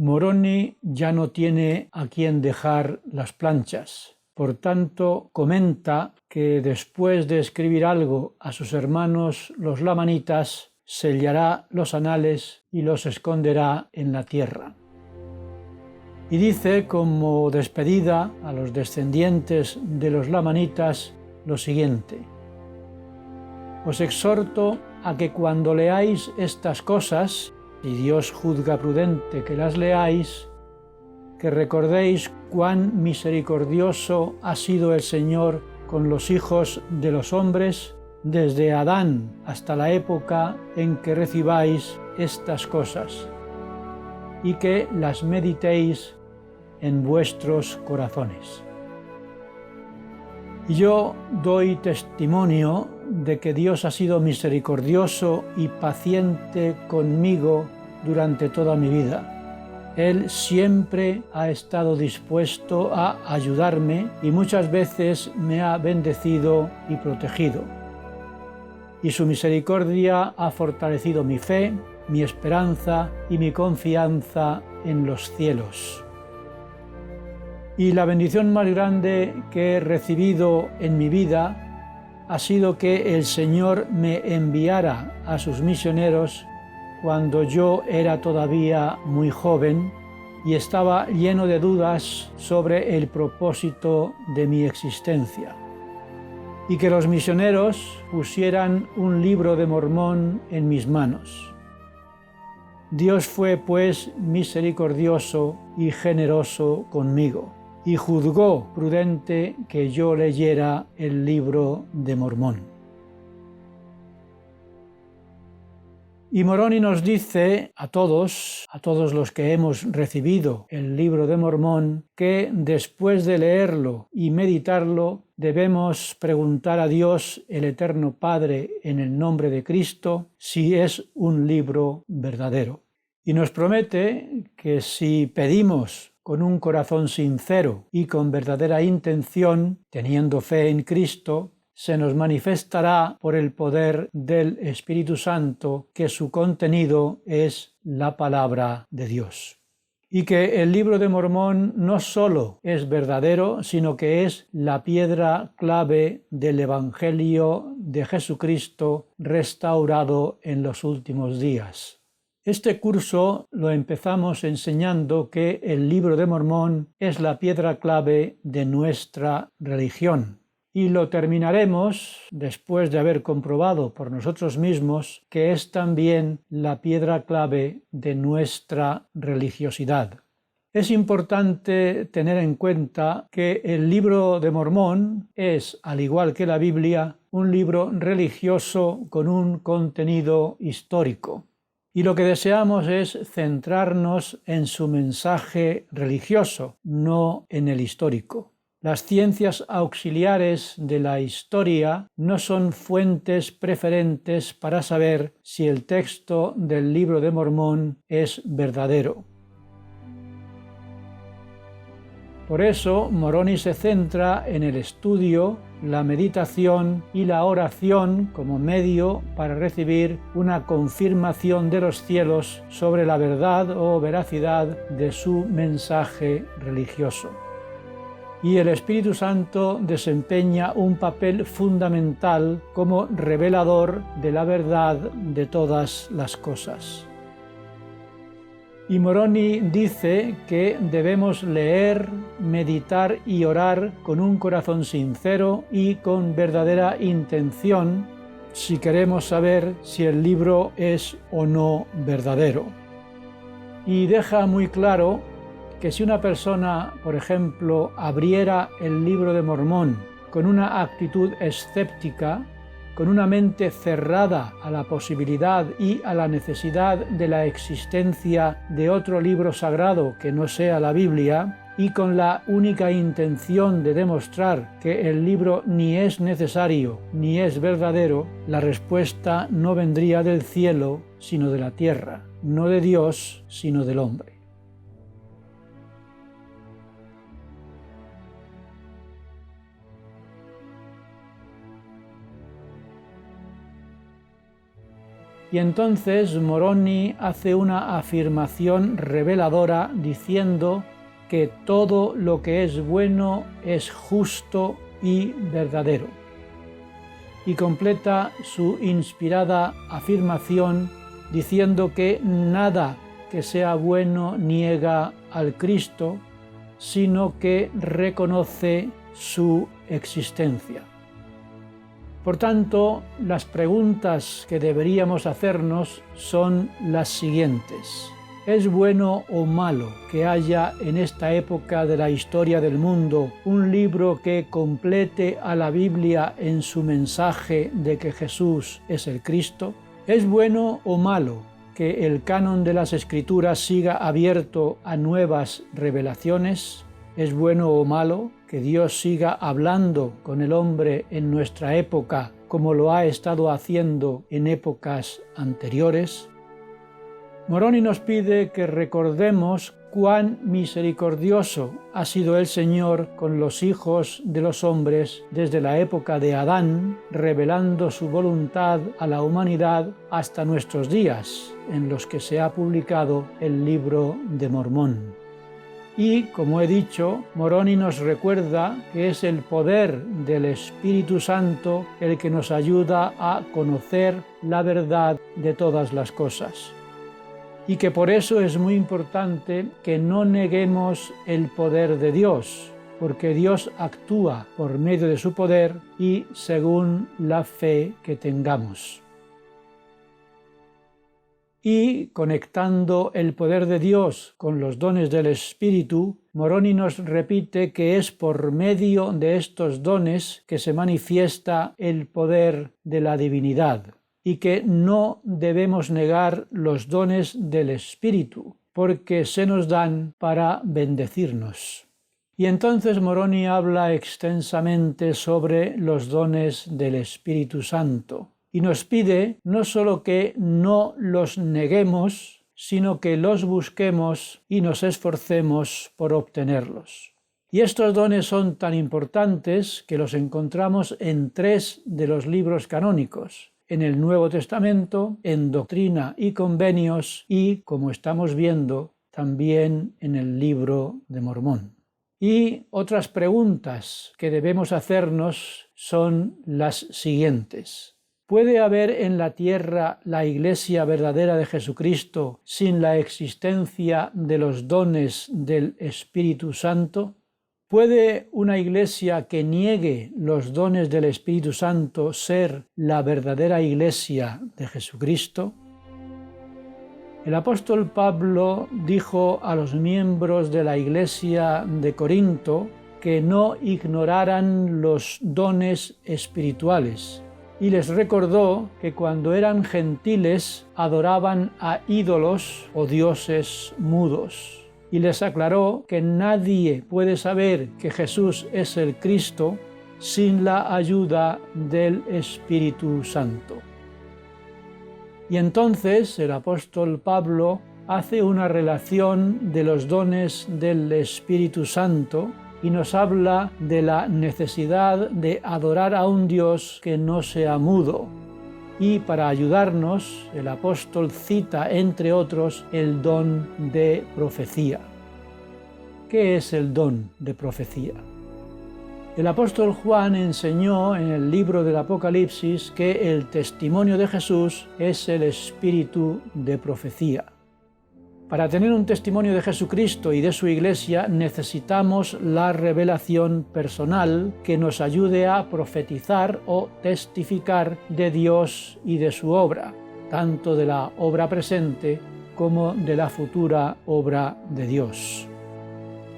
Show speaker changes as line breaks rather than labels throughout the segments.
Moroni ya no tiene a quien dejar las planchas. Por tanto, comenta que después de escribir algo a sus hermanos los lamanitas, sellará los anales y los esconderá en la tierra. Y dice como despedida a los descendientes de los lamanitas lo siguiente: os exhorto a que cuando leáis estas cosas, y Dios juzga prudente que las leáis, que recordéis cuán misericordioso ha sido el Señor con los hijos de los hombres, desde Adán hasta la época en que recibáis estas cosas, y que las meditéis en vuestros corazones. Y yo doy testimonio de que Dios ha sido misericordioso y paciente conmigo durante toda mi vida. Él siempre ha estado dispuesto a ayudarme y muchas veces me ha bendecido y protegido. Y su misericordia ha fortalecido mi fe, mi esperanza y mi confianza en los cielos. Y la bendición más grande que he recibido en mi vida ha sido que el Señor me enviara a sus misioneros cuando yo era todavía muy joven y estaba lleno de dudas sobre el propósito de mi existencia. Y que los misioneros pusieran un libro de Mormón en mis manos. Dios fue pues misericordioso y generoso conmigo, y juzgó prudente que yo leyera el libro de Mormón. Y Moroni nos dice a todos los que hemos recibido el libro de Mormón, que después de leerlo y meditarlo debemos preguntar a Dios, el Eterno Padre, en el nombre de Cristo, si es un libro verdadero. Y nos promete que si pedimos con un corazón sincero y con verdadera intención, teniendo fe en Cristo, se nos manifestará por el poder del Espíritu Santo que su contenido es la palabra de Dios. Y que el libro de Mormón no solo es verdadero, sino que es la piedra clave del Evangelio de Jesucristo restaurado en los últimos días. Este curso lo empezamos enseñando que el libro de Mormón es la piedra clave de nuestra religión. Y lo terminaremos después de haber comprobado por nosotros mismos que es también la piedra clave de nuestra religiosidad. Es importante tener en cuenta que el libro de Mormón es, al igual que la Biblia, un libro religioso con un contenido histórico. Y lo que deseamos es centrarnos en su mensaje religioso, no en el histórico. Las ciencias auxiliares de la historia no son fuentes preferentes para saber si el texto del libro de Mormón es verdadero. Por eso, Moroni se centra en el estudio, la meditación y la oración como medio para recibir una confirmación de los cielos sobre la verdad o veracidad de su mensaje religioso. Y el Espíritu Santo desempeña un papel fundamental como revelador de la verdad de todas las cosas. Y Moroni dice que debemos leer, meditar y orar con un corazón sincero y con verdadera intención si queremos saber si el libro es o no verdadero. Y deja muy claro que si una persona, por ejemplo, abriera el libro de Mormón con una actitud escéptica, con una mente cerrada a la posibilidad y a la necesidad de la existencia de otro libro sagrado que no sea la Biblia, y con la única intención de demostrar que el libro ni es necesario ni es verdadero, la respuesta no vendría del cielo, sino de la tierra, no de Dios, sino del hombre. Y entonces Moroni hace una afirmación reveladora diciendo que todo lo que es bueno es justo y verdadero. Y completa su inspirada afirmación diciendo que nada que sea bueno niega al Cristo, sino que reconoce su existencia. Por tanto, las preguntas que deberíamos hacernos son las siguientes. ¿Es bueno o malo que haya en esta época de la historia del mundo un libro que complete a la Biblia en su mensaje de que Jesús es el Cristo? ¿Es bueno o malo que el canon de las Escrituras siga abierto a nuevas revelaciones? ¿Es bueno o malo que Dios siga hablando con el hombre en nuestra época como lo ha estado haciendo en épocas anteriores? Moroni nos pide que recordemos cuán misericordioso ha sido el Señor con los hijos de los hombres desde la época de Adán, revelando su voluntad a la humanidad hasta nuestros días, en los que se ha publicado el Libro de Mormón. Y, como he dicho, Moroni nos recuerda que es el poder del Espíritu Santo el que nos ayuda a conocer la verdad de todas las cosas. Y que por eso es muy importante que no neguemos el poder de Dios, porque Dios actúa por medio de su poder y según la fe que tengamos. Y conectando el poder de Dios con los dones del Espíritu, Moroni nos repite que es por medio de estos dones que se manifiesta el poder de la divinidad y que no debemos negar los dones del Espíritu, porque se nos dan para bendecirnos. Y entonces Moroni habla extensamente sobre los dones del Espíritu Santo. Y nos pide no solo que no los neguemos, sino que los busquemos y nos esforcemos por obtenerlos. Y estos dones son tan importantes que los encontramos en 3 de los libros canónicos, en el Nuevo Testamento, en Doctrina y Convenios y, como estamos viendo, también en el Libro de Mormón. Y otras preguntas que debemos hacernos son las siguientes. ¿Puede haber en la tierra la Iglesia verdadera de Jesucristo sin la existencia de los dones del Espíritu Santo? ¿Puede una Iglesia que niegue los dones del Espíritu Santo ser la verdadera Iglesia de Jesucristo? El apóstol Pablo dijo a los miembros de la Iglesia de Corinto que no ignoraran los dones espirituales, y les recordó que cuando eran gentiles adoraban a ídolos o dioses mudos. Y les aclaró que nadie puede saber que Jesús es el Cristo sin la ayuda del Espíritu Santo. Y entonces el apóstol Pablo hace una relación de los dones del Espíritu Santo y nos habla de la necesidad de adorar a un Dios que no sea mudo. Y para ayudarnos, el apóstol cita, entre otros, el don de profecía. ¿Qué es el don de profecía? El apóstol Juan enseñó en el libro del Apocalipsis que el testimonio de Jesús es el espíritu de profecía. Para tener un testimonio de Jesucristo y de su Iglesia necesitamos la revelación personal que nos ayude a profetizar o testificar de Dios y de su obra, tanto de la obra presente como de la futura obra de Dios.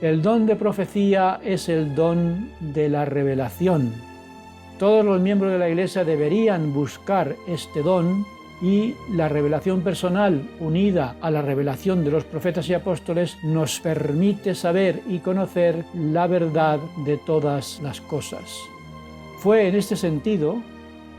El don de profecía es el don de la revelación. Todos los miembros de la Iglesia deberían buscar este don y la revelación personal unida a la revelación de los profetas y apóstoles nos permite saber y conocer la verdad de todas las cosas. Fue en este sentido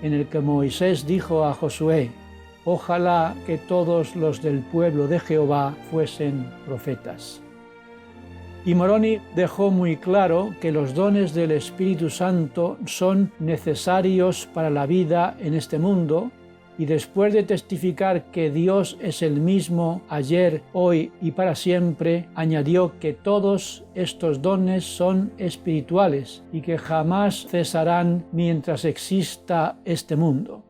en el que Moisés dijo a Josué: «Ojalá que todos los del pueblo de Jehová fuesen profetas». Y Moroni dejó muy claro que los dones del Espíritu Santo son necesarios para la vida en este mundo y después de testificar que Dios es el mismo ayer, hoy y para siempre, añadió que todos estos dones son espirituales y que jamás cesarán mientras exista este mundo.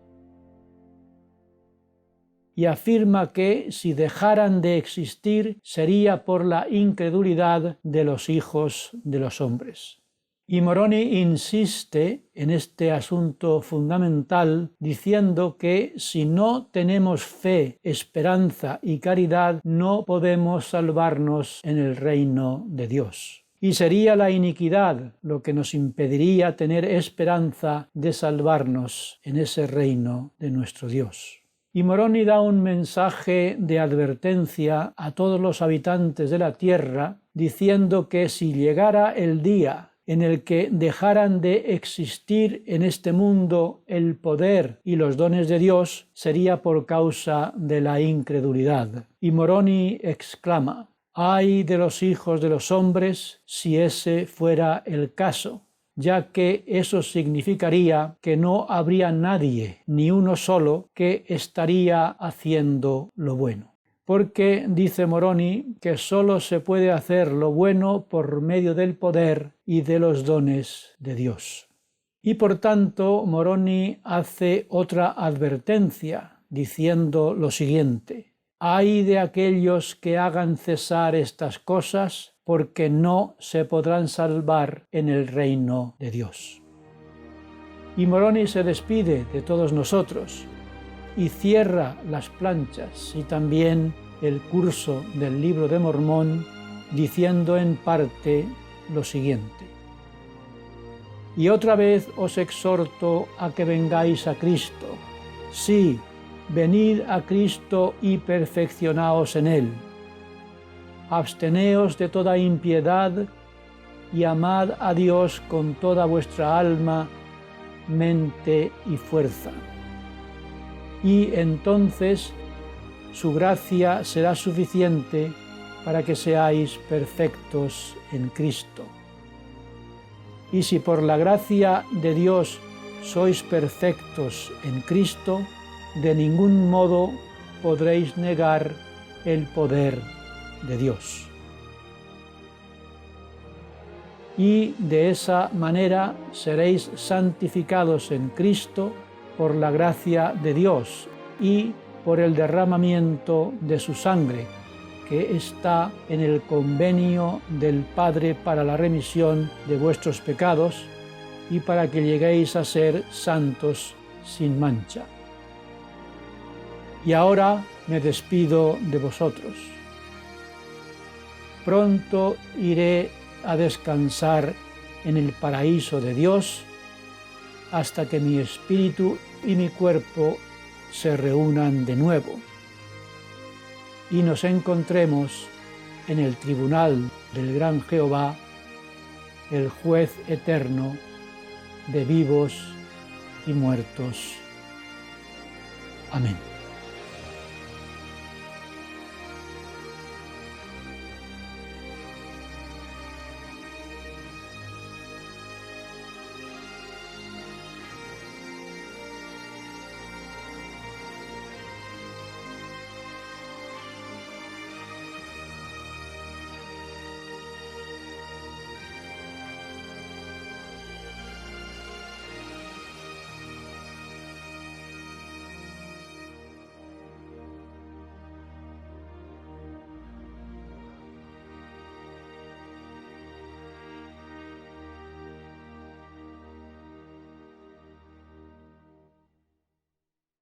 Y afirma que si dejaran de existir sería por la incredulidad de los hijos de los hombres. Y Moroni insiste en este asunto fundamental diciendo que si no tenemos fe, esperanza y caridad no podemos salvarnos en el reino de Dios. Y sería la iniquidad lo que nos impediría tener esperanza de salvarnos en ese reino de nuestro Dios. Y Moroni da un mensaje de advertencia a todos los habitantes de la tierra diciendo que si llegara el día en el que dejaran de existir en este mundo el poder y los dones de Dios, sería por causa de la incredulidad. Y Moroni exclama: «¡Ay de los hijos de los hombres si ese fuera el caso!», ya que eso significaría que no habría nadie, ni uno solo, que estaría haciendo lo bueno. Porque dice Moroni que solo se puede hacer lo bueno por medio del poder y de los dones de Dios. Y por tanto Moroni hace otra advertencia diciendo lo siguiente: «Ay de aquellos que hagan cesar estas cosas, porque no se podrán salvar en el reino de Dios». Y Moroni se despide de todos nosotros y cierra las planchas y también el curso del Libro de Mormón diciendo en parte lo siguiente: «Y otra vez os exhorto a que vengáis a Cristo. Sí, venid a Cristo y perfeccionaos en Él. Absteneos de toda impiedad y amad a Dios con toda vuestra alma, mente y fuerza. Y entonces su gracia será suficiente para que seáis perfectos en Cristo. Y si por la gracia de Dios sois perfectos en Cristo, de ningún modo podréis negar el poder de Dios». Y de esa manera seréis santificados en Cristo por la gracia de Dios y por el derramamiento de su sangre, que está en el convenio del Padre para la remisión de vuestros pecados y para que lleguéis a ser santos sin mancha. Y ahora me despido de vosotros. Pronto iré a descansar en el paraíso de Dios hasta que mi espíritu y mi cuerpo se reúnan de nuevo y nos encontremos en el tribunal del gran Jehová, el juez eterno de vivos y muertos. Amén.